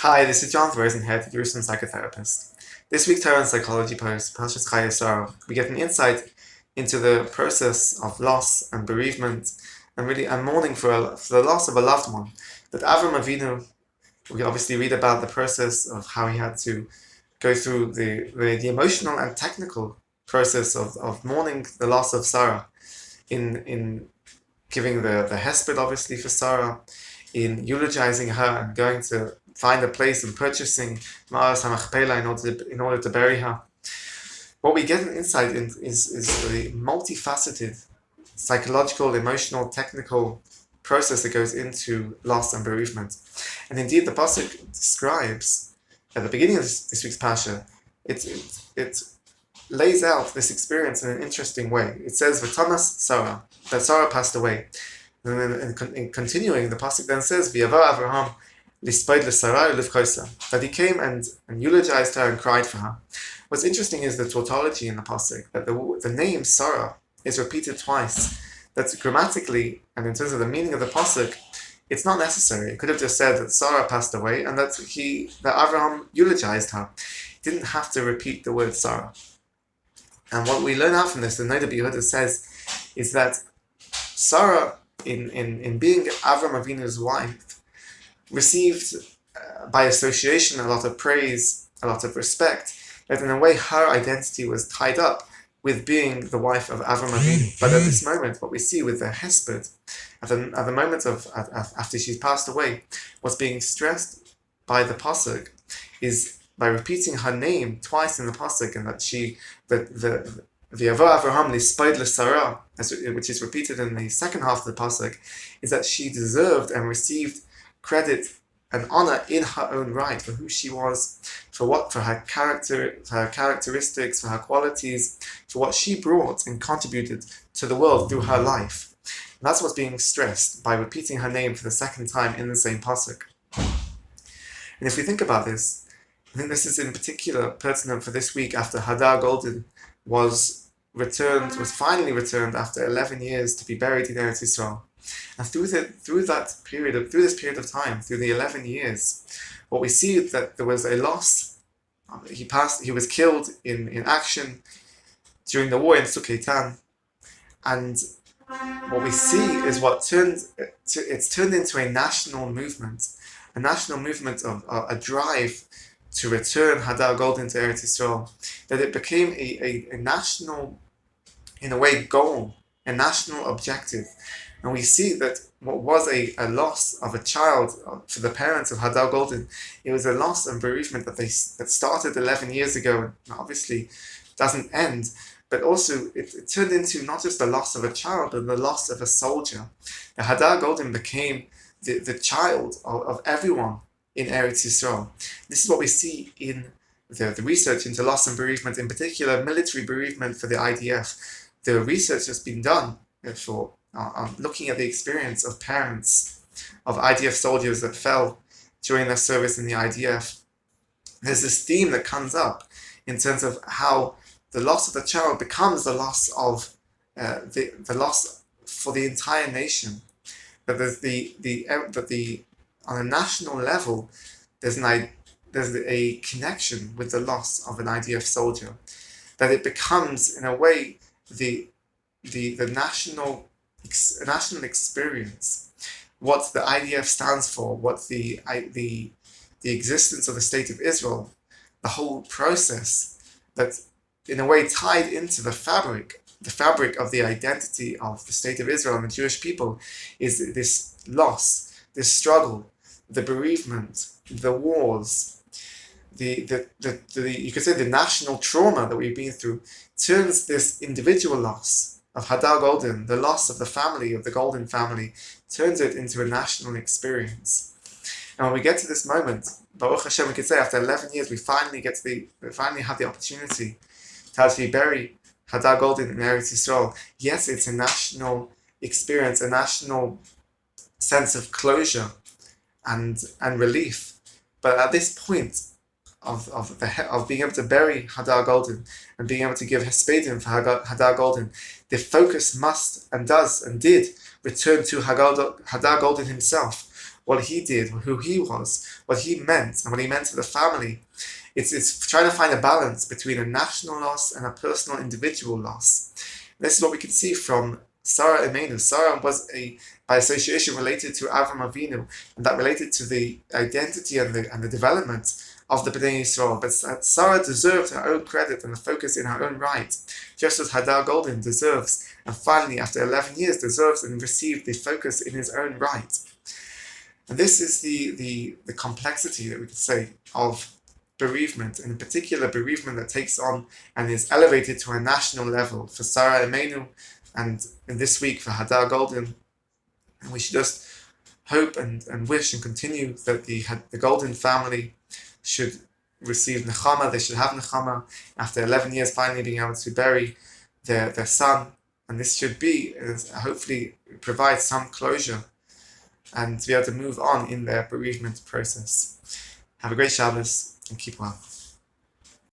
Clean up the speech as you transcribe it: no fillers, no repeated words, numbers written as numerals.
Hi, this is Jonathan Rosenhead, Jerusalem psychotherapist. This week's Torah and Psychology post, Chayei, we get an insight into the process of loss and bereavement, and really a mourning for the loss of a loved one. That Avram Avinu, we obviously read about the process of how he had to go through the emotional and technical process of mourning the loss of Sarah, in giving the hesped obviously for Sarah, in eulogizing her and going to find a place and purchasing Ma'aras HaMachpelah in order to bury her. What we get an insight in is the multifaceted psychological, emotional, technical process that goes into loss and bereavement. And indeed, the pasuk describes at the beginning of this week's pasha, it lays out this experience in an interesting way. It says, "V'tamas Sarah," that Sarah passed away. And then in continuing, the pasuk then says, "V'yavo Avraham lispaid l'Sarai livkosa," that he came and eulogized her and cried for her. What's interesting is the tautology in the pasuk, that the name Sarah is repeated twice. That's grammatically, and in terms of the meaning of the pasuk, it's not necessary. It could have just said that Sarah passed away and that Avraham eulogized her. He didn't have to repeat the word Sarah. And what we learn out from this, the Noda B'Yehuda says, is that Sarah, in being Avram Avinu's wife, received by association a lot of praise, a lot of respect, that in a way her identity was tied up with being the wife of Avram Avinu. But at this moment, what we see with the hesped, at the moment of after she's passed away, what's being stressed by the pasuk is by repeating her name twice in the pasuk, and that the V'yavo Avraham lispaid l'Sarah, which is repeated in the second half of the pasuk, is that she deserved and received credit and honor in her own right for who she was, for her character, for her characteristics, for her qualities, for what she brought and contributed to the world through her life. And that's what's being stressed by repeating her name for the second time in the same pasuk. And if we think about this, I think this is in particular pertinent for this week after Hadar Golden was finally returned after 11 years to be buried in Eretz Yisrael. And through this period of time, through the 11 years, what we see is that there was a loss. He was killed in action during the war in Sukkot, and what we see is it's turned into a national movement of a drive to return Hadar Golden to Eretz Yisrael, that it became a national, in a way, goal, a national objective. And we see that what was a loss of a child for the parents of Hadar Golden, it was a loss and bereavement that started 11 years ago, and obviously doesn't end, but also it turned into not just the loss of a child, but the loss of a soldier. The Hadar Golden became the child of everyone in Eretz Yisrael. This is what we see in the research into loss and bereavement, in particular military bereavement for the IDF. The research has been done for looking at the experience of parents of IDF soldiers that fell during their service in the IDF. There's this theme that comes up in terms of how the loss of the child becomes the loss of the loss for the entire nation. But there's on a national level, there's a connection with the loss of an IDF soldier, that it becomes in a way the national experience, what the IDF stands for, what the existence of the state of Israel, the whole process that in a way tied into the fabric of the identity of the state of Israel and the Jewish people, is this loss, this struggle, the bereavement, the wars, you could say the national trauma that we've been through, turns this individual loss of Hadar Golden, the loss of the family, of the Golden family, turns it into a national experience. And when we get to this moment, Baruch Hashem, we could say after 11 years, we finally have the opportunity to actually bury Hadar Golden in Eretz Yisrael. Yes, it's a national experience, a national sense of closure and relief. But at this point of being able to bury Hadar Golden and being able to give Hespedim for Hadar Golden, the focus must and does and did return to Hadar Golden himself. what he did, who he was, what he meant, and what he meant to the family. It's trying to find a balance between a national loss and a personal individual loss. This is what we can see from Sarah Imenu. Sarah was by association related to Avram Avinu, and that related to the identity and the development of the Bnei Yisrael. But Sarah deserved her own credit and the focus in her own right, just as Hadar Goldin deserves, and finally after 11 years deserves and received the focus in his own right. And this is the complexity that we could say of bereavement, and in particular bereavement that takes on and is elevated to a national level for Sarah Imenu, and in this week for Hadar Goldin. And we should just hope and wish and continue that the Goldin family should receive nechama. They should have nechama after 11 years finally being able to bury their son. And this should be, hopefully, provide some closure and to be able to move on in their bereavement process. Have a great Shabbos and keep well.